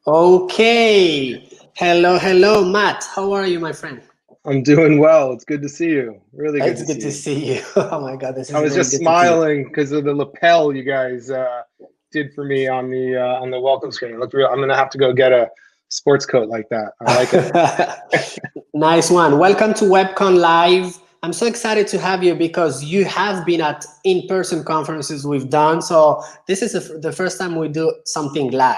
Okay. Hello, hello, Matt. How are you, my friend? I'm doing well. It's good to see you. Really good It's to good see to you. see you. Oh my God, this I is was really just good to see you. smiling because of the lapel you guys did for me on the welcome screen. It looked real. I'm gonna have to go get a sports coat like that. I like it. Nice one. Welcome to WebCon Live. I'm so excited to have you because you have been at in-person conferences we've done. So this is the first time we do something live.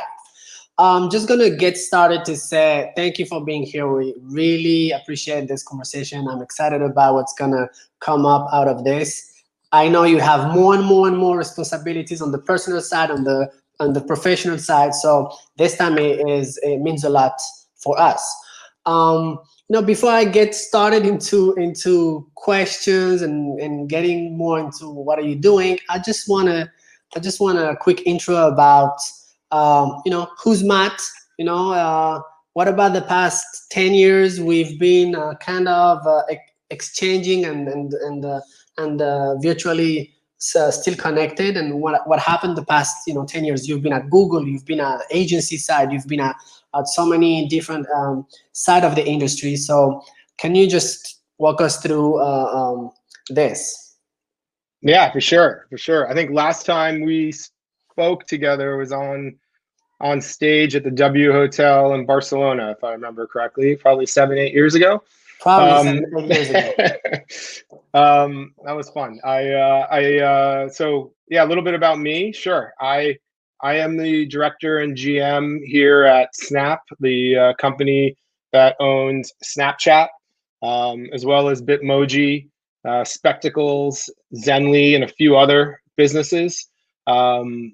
Just gonna get started to say thank you for being here. We really appreciate this conversation. I'm excited about what's gonna come up out of this. I know you have more and more and more responsibilities on the personal side, on the professional side. So this time it means a lot for us. Before I get started into questions and getting more into what are you doing, I just want a quick intro about who's Matt. What about the past 10 years we've been kind of exchanging and virtually still connected, and what happened the past 10 years. You've been at Google, you've been at agency side, you've been at so many different side of the industry. So can you just walk us through this? Yeah, for sure, for sure. I think last time we spoke together was on stage at the W Hotel in Barcelona, if I remember correctly, probably 7, 8 years ago. Probably seven, Um, 8 years ago. that was fun. So yeah, a little bit about me. Sure, I am the director and GM here at Snap, the company that owns Snapchat, as well as Bitmoji, Spectacles, Zenly, and a few other businesses. Um,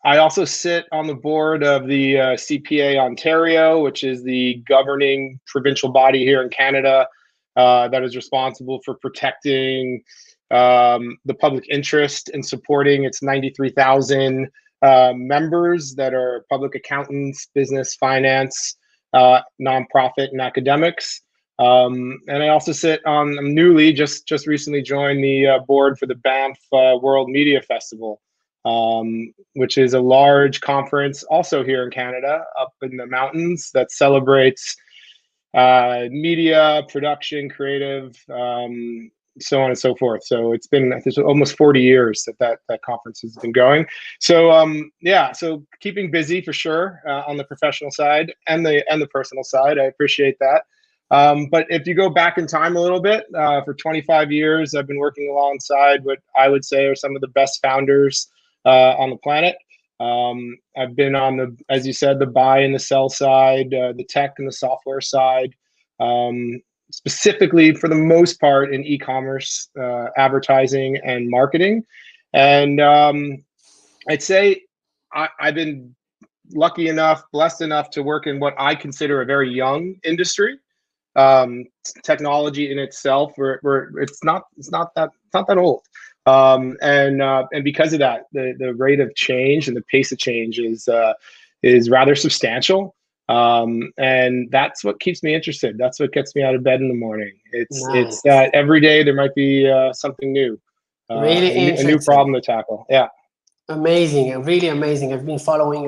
I also sit on the board of the CPA Ontario, which is the governing provincial body here in Canada that is responsible for protecting the public interest and supporting its 93,000 members that are public accountants, business, finance, nonprofit, and academics. And I also I'm newly just recently joined the board for the Banff World Media Festival, which is a large conference also here in Canada, up in the mountains, that celebrates media, production, creative, so on and so forth. So it's been, I think, almost 40 years that conference has been going. So yeah, so keeping busy for sure on the professional side and the personal side. I appreciate that. But if you go back in time a little bit, for 25 years, I've been working alongside what I would say are some of the best founders on the planet. I've been on as you said, the buy and the sell side, the tech and the software side, specifically for the most part in e-commerce, advertising, and marketing. And I'd say I've been lucky enough, blessed enough to work in what I consider a very young industry. Technology in itself, where it's not that old. And because of that, the rate of change and the pace of change is rather substantial. And that's what keeps me interested. That's what gets me out of bed in the morning. It's Nice. that every day there might be something new, Really a new interesting. problem to tackle. Yeah. Amazing, really amazing. I've been following,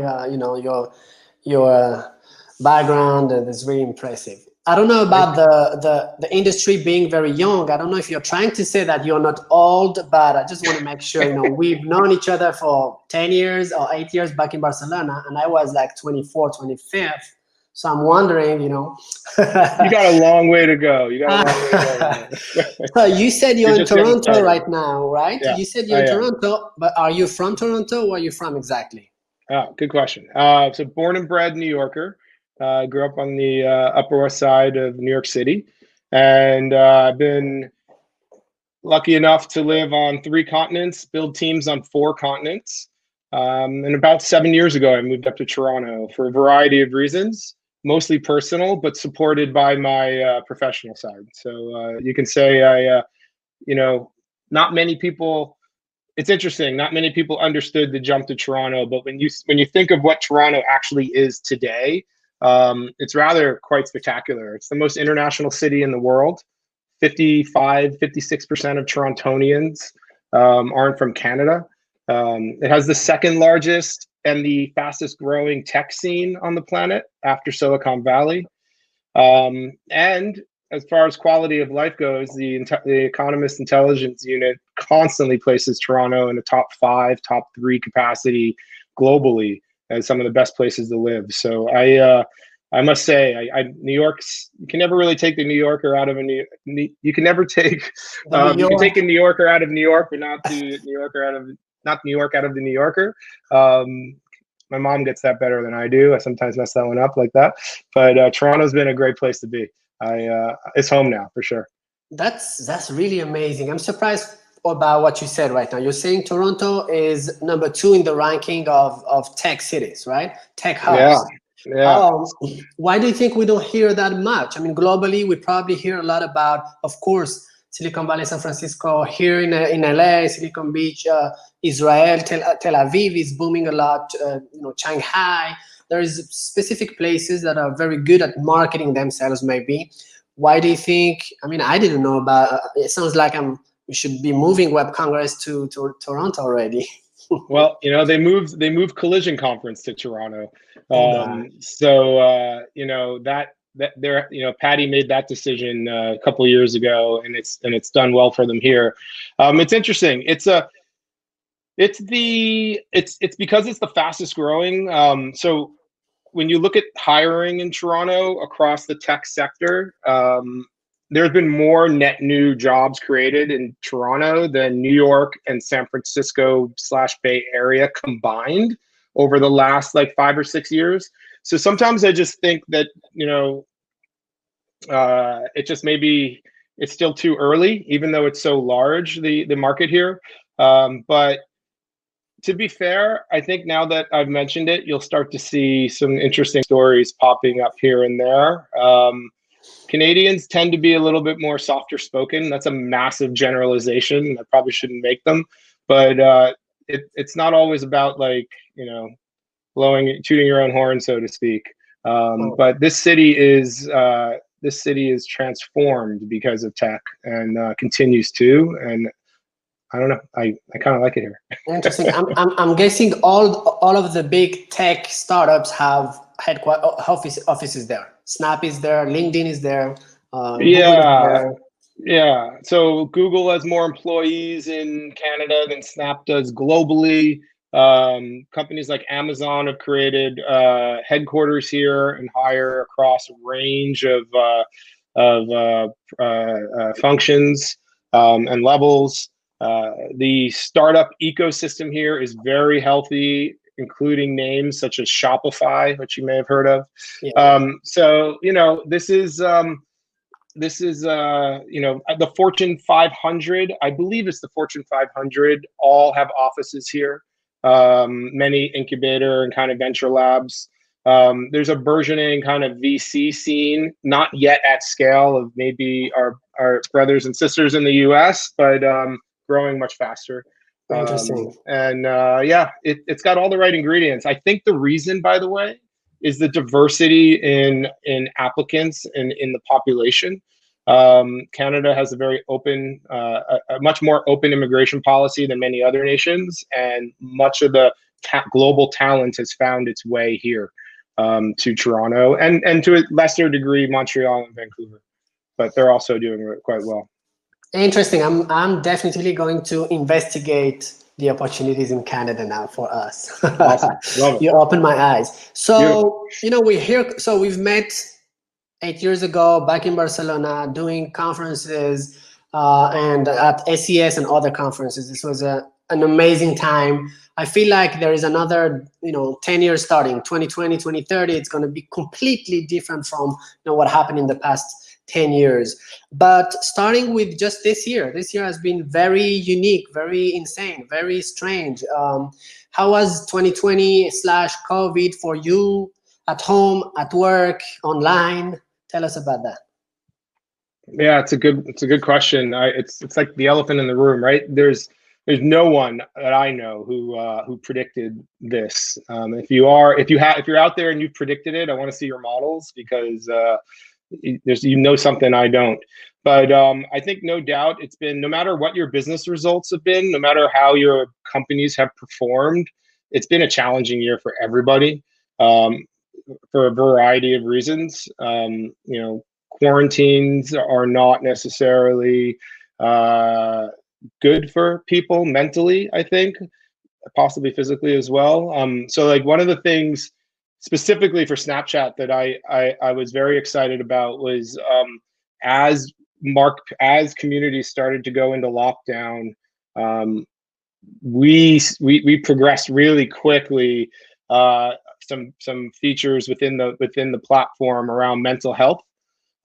your background, and it's really impressive. I don't know Thank about you. the industry being very young. I don't know if you're trying to say that you're not old, but I just want to make sure, we've known each other for 10 years or 8 years back in Barcelona, and I was like 24, 25. So I'm wondering, You got a long way to go. You got a long way to go, man. So you said You're you're in just getting Toronto started. right now, right? Yeah, You said you're I in am. Toronto, but are you from Toronto? Where are you from exactly? Oh, good question. So born and bred New Yorker, grew up on the Upper West Side of New York City, and I've been lucky enough to live on 3 continents, build teams on 4 continents. And about 7 years ago, I moved up to Toronto for a variety of reasons, mostly personal, but supported by my professional side. So you can say you know, not many people. It's interesting. Not many people understood the jump to Toronto, but when you think of what Toronto actually is today, it's rather quite spectacular. It's the most international city in the world. 56% of Torontonians aren't from Canada. It has the second largest and the fastest growing tech scene on the planet after Silicon Valley. And as far as quality of life goes, the Economist Intelligence Unit constantly places Toronto in the top 5, top 3 capacity globally as some of the best places to live. So I must say, New York's, you can never really take the New Yorker out of you can never take, you can take a New Yorker out of New York, but not the New Yorker out of, not New York out of the New Yorker. My mom gets that better than I do. I sometimes mess that one up like that, but Toronto's been a great place to be. It's home now for sure. That's really amazing. I'm surprised about what you said right now. You're saying Toronto is number 2 in the ranking of tech cities, right? Tech hubs. Yeah. Why do you think we don't hear that much? I mean, globally, we probably hear a lot about, of course, Silicon Valley, San Francisco, here in LA, Silicon Beach, Israel, Tel Aviv is booming a lot, Shanghai. There's specific places that are very good at marketing themselves, maybe. Why do you think, I mean, I didn't know about, it sounds like we should be moving Web Congress to Toronto already. Well, they moved Collision Conference to Toronto. Patty made that decision a couple of years ago, and it's done well for them here. It's interesting. It's because it's the fastest growing. So when you look at hiring in Toronto across the tech sector, there's been more net new jobs created in Toronto than New York and San Francisco/Bay Area combined over the last like 5 or 6 years. So sometimes I just think that, it just maybe it's still too early, even though it's so large, the market here. But to be fair, I think now that I've mentioned it, you'll start to see some interesting stories popping up here and there. Canadians tend to be a little bit more softer spoken. That's a massive generalization. I probably shouldn't make them, but it's not always about like, tooting your own horn, so to speak. But this city is transformed because of tech and continues to. And I don't know. I kind of like it here. Interesting. I'm guessing all of the big tech startups have offices there. Snap is there. LinkedIn is there. Yeah. So Google has more employees in Canada than Snap does globally. Companies like Amazon have created headquarters here and hire across a range of functions and levels. The startup ecosystem here is very healthy, including names such as Shopify, which you may have heard of. Yeah. So this is the Fortune 500. I believe it's the Fortune 500. All have offices here. Many incubator and kind of venture labs. There's a burgeoning kind of VC scene, not yet at scale of maybe our brothers and sisters in the US, but growing much faster. Interesting. It's got all the right ingredients. I think the reason, by the way, is the diversity in applicants and in the population. Canada has a very open, a much more open immigration policy than many other nations, and much of the global talent has found its way here to Toronto, and to a lesser degree Montreal and Vancouver, but they're also doing quite well. Interesting. I'm definitely going to investigate the opportunities in Canada now for us. Awesome. Love it. You opened my eyes. So, we're here. So we've met 8 years ago back in Barcelona doing conferences and at SES and other conferences. This was an amazing time. I feel like there is another, 10 years starting, 2020, 2030. It's going to be completely different from what happened in the past 10 years. But starting with just this year has been very unique, very insane, very strange. How was 2020/COVID for you at home, at work, online? Tell us about that. Yeah, it's a good question. It's like the elephant in the room, right? There's no one that I know who predicted this. If you're out there and you've predicted it, I want to see your models, because there's something I don't. But I think no doubt it's been, no matter what your business results have been, no matter how your companies have performed, it's been a challenging year for everybody, for a variety of reasons. Quarantines are not necessarily good for people mentally, I think, possibly physically as well. So like one of the things specifically for Snapchat that I was very excited about was as communities started to go into lockdown, we progressed really quickly some features within the platform around mental health,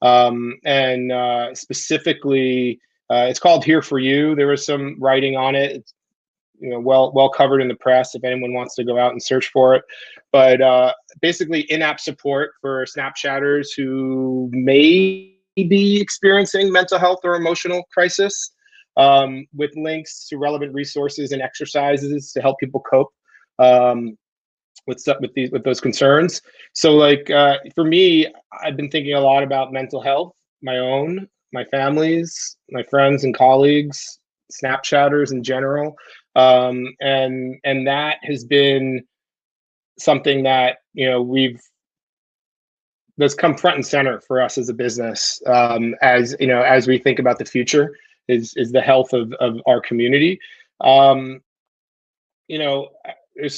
and specifically it's called Here for You. There was some writing on it. It's, well covered in the press if anyone wants to go out and search for it. But basically in-app support for Snapchatters who may be experiencing mental health or emotional crisis, with links to relevant resources and exercises to help people cope with those concerns. So like for me, I've been thinking a lot about mental health, my own, my family's, my friends and colleagues, Snapchatters in general. And that has been something that that's come front and center for us as a business, as we think about the future, is the health of our community. There's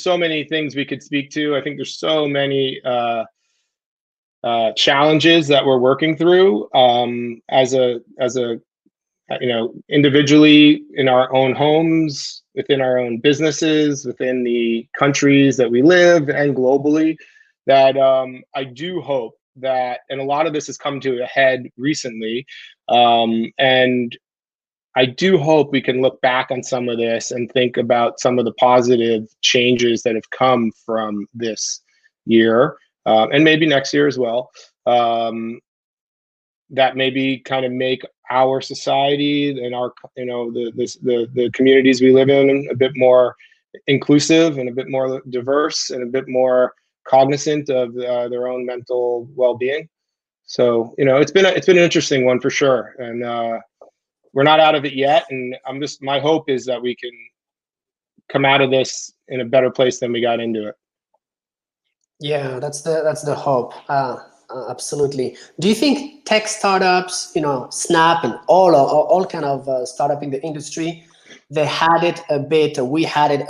so many things we could speak to. I think there's so many challenges that we're working through as a individually in our own homes, within our own businesses, within the countries that we live, and globally, that I do hope that, and a lot of this has come to a head recently, and I do hope we can look back on some of this and think about some of the positive changes that have come from this year, and maybe next year as well, that maybe kind of make our society and our, the communities we live in a bit more inclusive and a bit more diverse and a bit more cognizant of their own mental well-being. So, it's been an interesting one for sure. And we're not out of it yet. And my hope is that we can come out of this in a better place than we got into it. Yeah, that's the hope. Absolutely. Do you think tech startups, Snap and all kind of startup in the industry, we had it a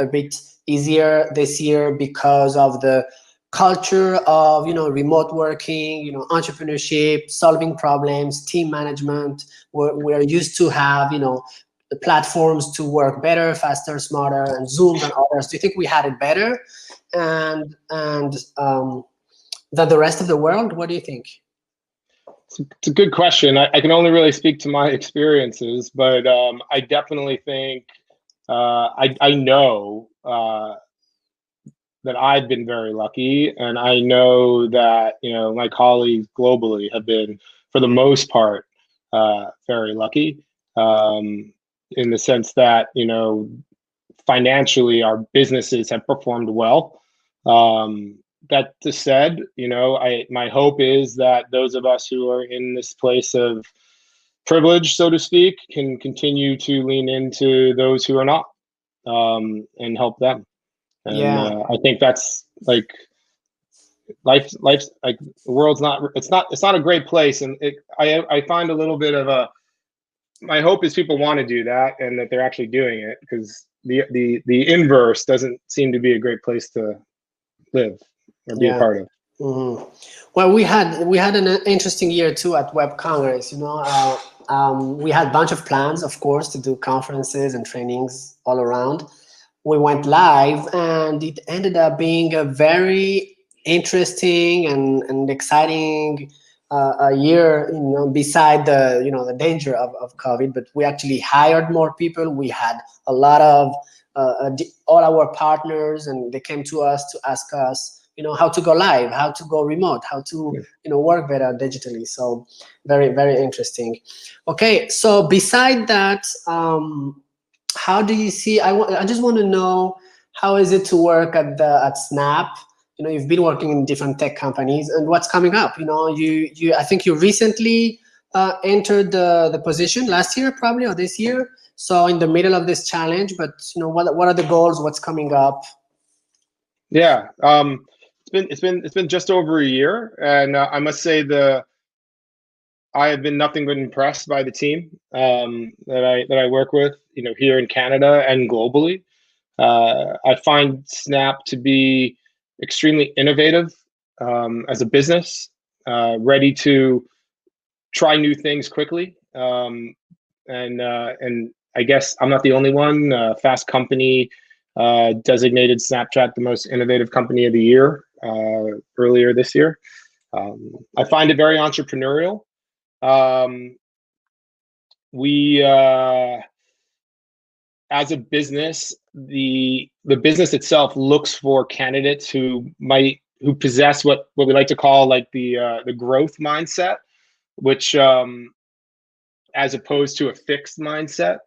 bit easier this year because of the culture of remote working, entrepreneurship, solving problems, team management? We're used to have the platforms to work better, faster, smarter, and Zoom than others. Do you think we had it better and than the rest of the world? What do you think? It's a good question. I can only really speak to my experiences, but I definitely think I know that I've been very lucky, and I know that my colleagues globally have been, for the most part, very lucky, in the sense that financially our businesses have performed well. That said, my hope is that those of us who are in this place of privilege, so to speak, can continue to lean into those who are not, and help them. And Yeah. I think that's like life's like, the world's it's not a great place, and I find a little bit of my hope is people want to do that and that they're actually doing it, because the inverse doesn't seem to be a great place to live or be a part of. Mm-hmm. Well, we had an interesting year too at Web Congress. We had a bunch of plans, of course, to do conferences and trainings all around. We went live, and it ended up being a very interesting and exciting a year. Beside the danger of COVID, but we actually hired more people. We had a lot of all our partners, and they came to us to ask us how to go live, how to go remote, how to work better digitally. So very, very interesting. Okay, so beside that, how do you see, I just want to know, how is it to work at Snap? You've been working in different tech companies, and what's coming up? I think you recently entered the position last year, probably, or this year, so in the middle of this challenge. But what are the goals? What's coming up? Yeah, it's been just over a year, and I must say I have been nothing but impressed by the team that I work with, here in Canada and globally. I find Snap to be extremely innovative as a business, ready to try new things quickly. And I guess I'm not the only one. Fast Company designated Snapchat the most innovative company of the year earlier this year. I find it very entrepreneurial. Um, we As a business, the business itself looks for candidates who possess what we like to call like the growth mindset, which as opposed to a fixed mindset.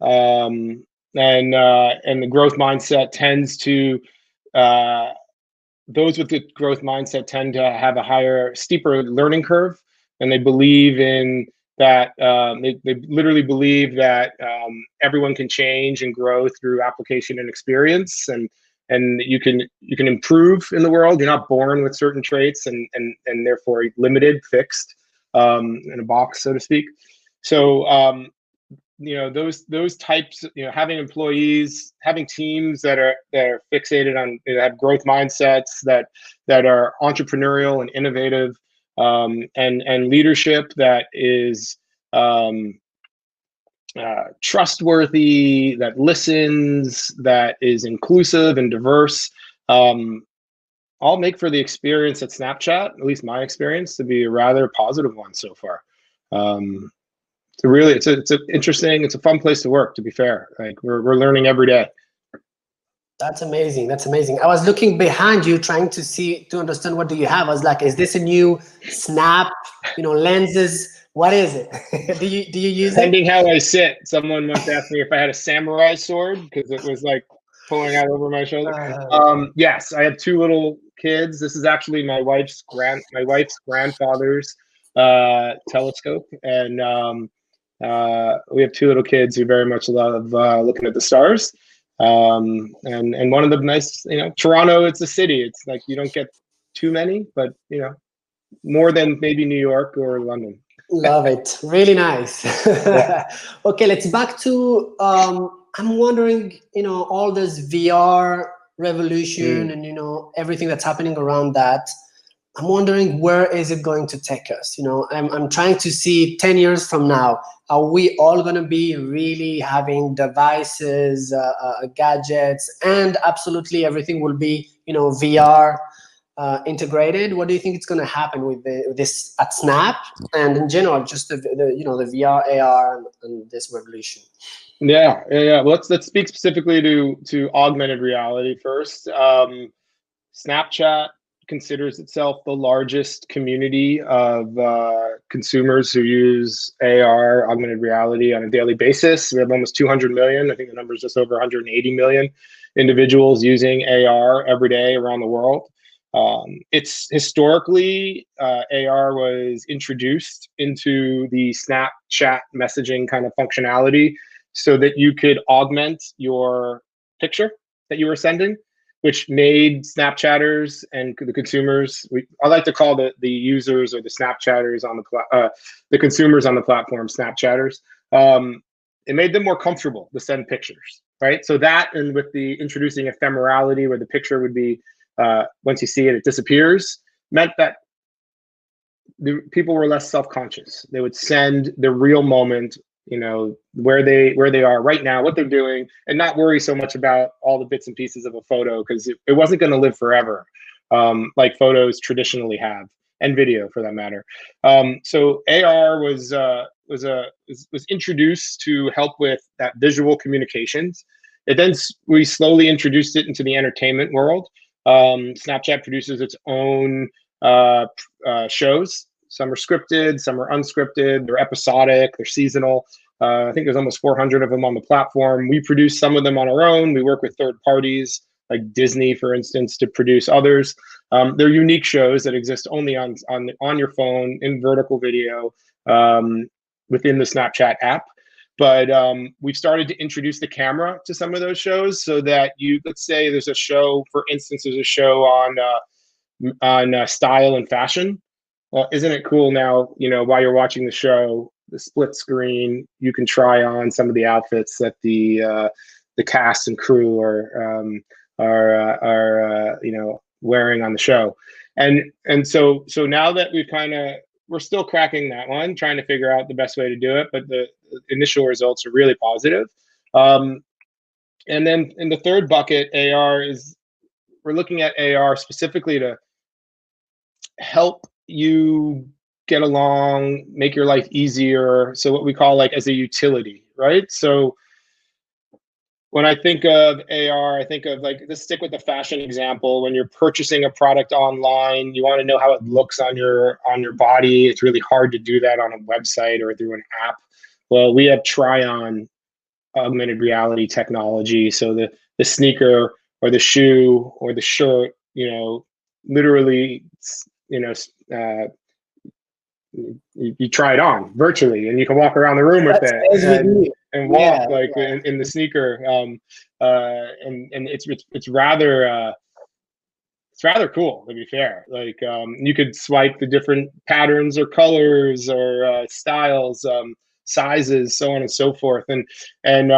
And the growth mindset tends to those with the growth mindset tend to have a higher, steeper learning curve, and they believe in that. They literally believe that everyone can change and grow through application and experience, and you can improve in the world. You're not born with certain traits and therefore limited, fixed in a box, so to speak. So those types, having employees, having teams that are fixated on, have growth mindsets, that are entrepreneurial and innovative, and leadership that is trustworthy, that listens, that is inclusive and diverse, all make for the experience at Snapchat, at least my experience, to be a rather positive one so far. It's interesting. It's a fun place to work, to be fair. Like we're learning every day. That's amazing. That's amazing. I was looking behind you, trying to understand what do you have. I was like, is this a new Snap, lenses? What is it? do you use it? Depending how I sit, someone once asked me if I had a samurai sword because it was like pulling out over my shoulder. Yes, I have two little kids. This is actually my wife's grandfather's telescope, and we have two little kids who very much love looking at the stars. And one of the nice, Toronto, it's a city. It's like you don't get too many, but more than maybe New York or London. Love it. Really nice. Yeah. Okay, let's back to I'm wondering, all this VR revolution and everything that's happening around that. I'm wondering, where is it going to take us? I'm trying to see 10 years from now, are we all going to be really having devices, gadgets, and absolutely everything will be, VR integrated? What do you think is going to happen with this at Snap and in general, just the VR, AR, and this revolution? Yeah. Well, let's speak specifically to augmented reality first. Snapchat considers itself the largest community of consumers who use AR, augmented reality, on a daily basis. We have almost 200 million. I think the number is just over 180 million individuals using AR every day around the world. It's historically, AR was introduced into the Snapchat messaging kind of functionality so that you could augment your picture that you were sending, which made Snapchatters and the consumers, I like to call the users or the Snapchatters on the consumers on the platform Snapchatters. It made them more comfortable to send pictures, right? So that, and with the introducing ephemerality, where the picture would be, once you see it, it disappears, meant that the people were less self-conscious. They would send the real moment, where they are right now, what they're doing, and not worry so much about all the bits and pieces of a photo, because it wasn't going to live forever, like photos traditionally have, and video for that matter. So AR was introduced to help with that visual communications. We slowly introduced it into the entertainment world. Snapchat produces its own shows. Some are scripted, some are unscripted, they're episodic, they're seasonal. I think there's almost 400 of them on the platform. We produce some of them on our own. We work with third parties, like Disney, for instance, to produce others. They're unique shows that exist only on your phone in vertical video within the Snapchat app. But we've started to introduce the camera to some of those shows, so that let's say there's a show, for instance, there's a show on style and fashion. Isn't it cool now, while you're watching the show, the split screen, you can try on some of the outfits that the cast and crew are wearing on the show. And so now that we're still cracking that one, trying to figure out the best way to do it, but the initial results are really positive. And then in the third bucket, we're looking at AR specifically to help you get along, make your life easier. So what we call like as a utility, right? So when I think of AR, I think of like, let's stick with the fashion example. When you're purchasing a product online, you want to know how it looks on your body. It's really hard to do that on a website or through an app. Well, we have try-on augmented reality technology. So the sneaker or the shoe or the shirt, literally, you try it on virtually, and you can walk around the room with it and walk in the sneaker. And it's rather cool, to be fair. Like you could swipe the different patterns or colors or styles, sizes, so on and so forth. And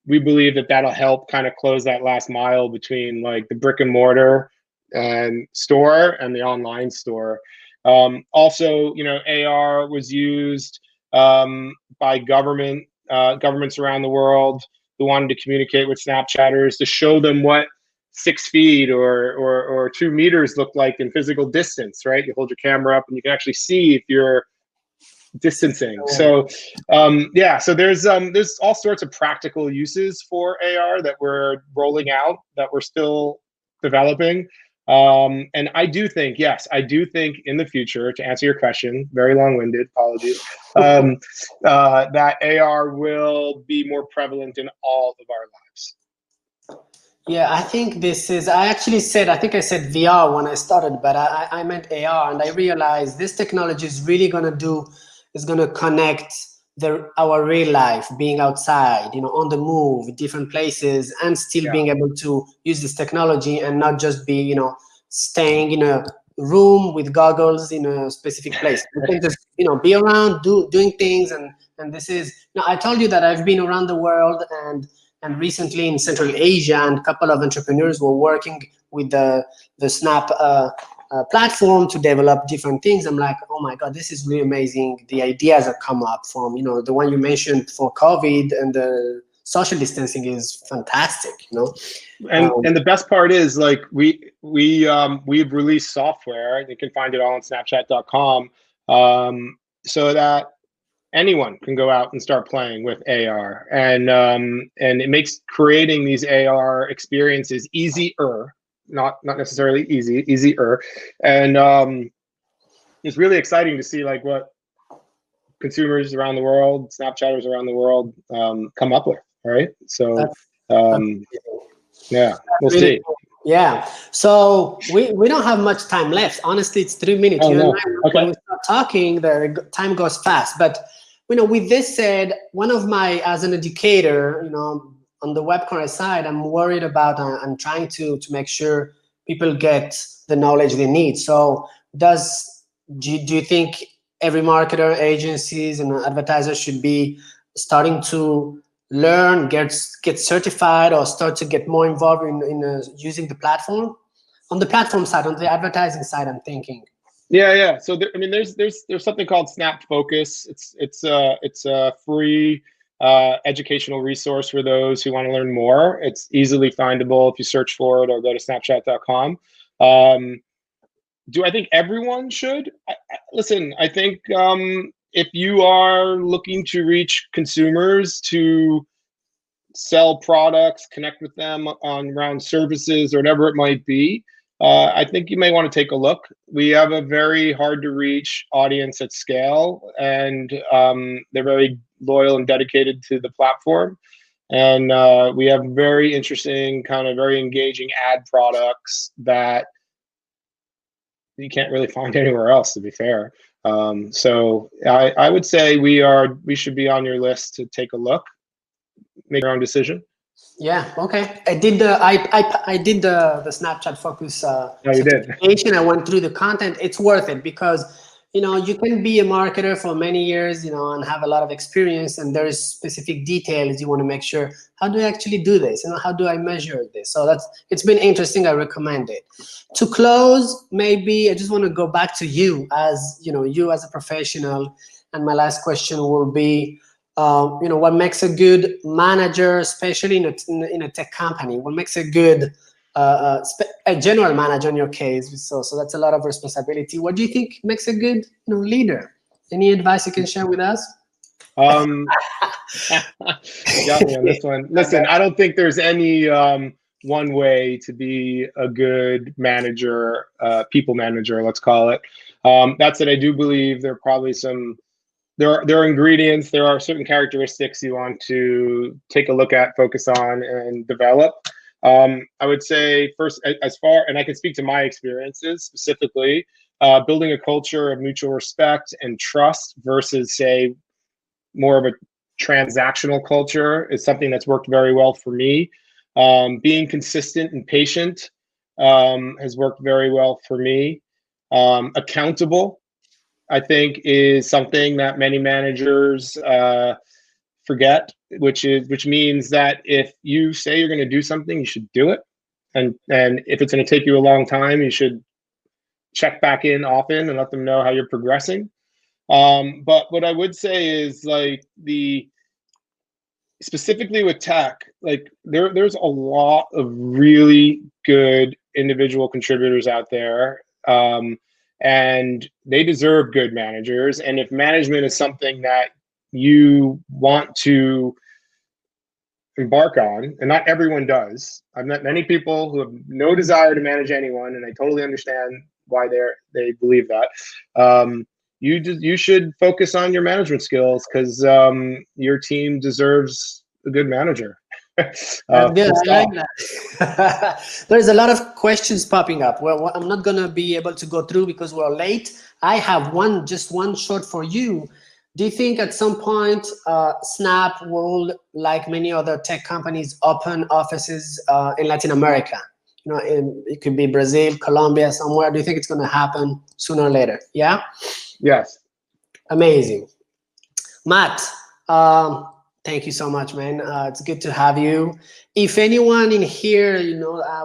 we believe that that'll help kind of close that last mile between like the brick and mortar and store and the online store. Also, AR was used by governments around the world who wanted to communicate with Snapchatters, to show them what 6 feet or 2 meters look like in physical distance, right? You hold your camera up and you can actually see if you're distancing. So so there's all sorts of practical uses for AR that we're rolling out, that we're still developing. And I do think in the future, to answer your question, very long-winded, apologies, that AR will be more prevalent in all of our lives. Yeah, I think I think I said VR when I started, but I meant AR, and I realized this technology is really going to connect our real life, being outside, on the move, different places, and still being able to use this technology and not just be, staying in a room with goggles in a specific place. You can just, be around, doing things, and this is. I told you that I've been around the world and recently in Central Asia, and a couple of entrepreneurs were working with the Snap platform to develop different things. I'm like, oh my God, this is really amazing. The ideas that come up from, the one you mentioned for COVID and the social distancing is fantastic, And the best part is, like, we've released software. You can find it all on Snapchat.com, so that anyone can go out and start playing with AR, and it makes creating these AR experiences easier, not necessarily easier, and it's really exciting to see like what consumers around the world, Snapchatters around the world, come up with. Right, so yeah, we'll see. Yeah, so we don't have much time left. Honestly, it's 3 minutes. When we start talking, the time goes fast. But with this said, as an educator, on the webcongress side, I'm worried about. I'm trying to make sure people get the knowledge they need. So, do you think every marketer, agencies, and advertisers should be starting to learn, get certified, or start to get more involved in using the platform? On the platform side, on the advertising side, I'm thinking. Yeah. So there's something called Snap Focus. It's a free educational resource for those who want to learn more. It's easily findable if you search for it or go to Snapchat.com. Do I think everyone should? Listen, I think if you are looking to reach consumers, to sell products, connect with them around services or whatever it might be, I think you may want to take a look. We have a very hard to reach audience at scale, and they're very loyal and dedicated to the platform. And we have very interesting, kind of very engaging ad products that you can't really find anywhere else, to be fair. So I would say we should be on your list to take a look, make your own decision. Yeah, okay. I did the Snapchat Focus No, you did. certification. I went through the content. It's worth it because you can be a marketer for many years, and have a lot of experience, and there's specific details you want to make sure. How do I actually do this? How do I measure this? So it's been interesting. I recommend it. To close, maybe I just want to go back to you as you as a professional, and my last question will be, what makes a good manager, especially in a tech company? What makes a good a general manager in your case? So that's a lot of responsibility. What do you think makes a good leader? Any advice you can share with us? You got me on this one. Listen, I don't think there's any one way to be a good manager, people manager, let's call it. That said, I do believe there are probably there are ingredients, there are certain characteristics you want to take a look at, focus on, and develop. I would say first, and I can speak to my experiences specifically, building a culture of mutual respect and trust versus, say, more of a transactional culture is something that's worked very well for me. Being consistent and patient has worked very well for me. Accountable, I think, is something that many managers forget, which means that if you say you're going to do something, you should do it, and if it's going to take you a long time, you should check back in often and let them know how you're progressing. But what I would say is, like, specifically with tech, like there's a lot of really good individual contributors out there. And they deserve good managers. And if management is something that you want to embark on, and not everyone does, I've met many people who have no desire to manage anyone, and I totally understand why they believe that. You should focus on your management skills, because your team deserves a good manager. That's good. I like that. There's a lot of questions popping up. Well, I'm not gonna be able to go through because we're late. I have just one short for you. Do you think at some point Snap will, like many other tech companies, open offices in Latin America? It could be Brazil, Colombia, somewhere. Do you think it's gonna happen sooner or later? Yeah. Yes. Amazing. Matt, thank you so much, man. It's good to have you. If anyone in here,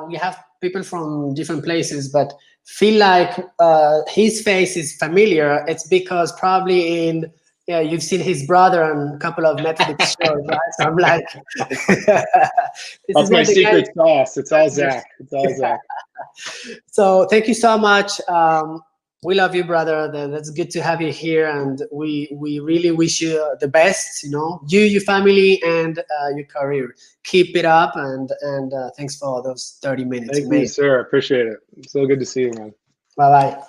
we have people from different places, but feel like his face is familiar, it's because probably you've seen his brother on a couple of Netflix shows, right? So I'm like, that's my secret sauce. It's all Zach. It's all Zach. So thank you so much. We love you, brother. That's good to have you here, and we really wish you the best. Your family, and your career. Keep it up, and thanks for those 30 minutes. Thank you, sir. Appreciate it. It's so good to see you, man. Bye bye.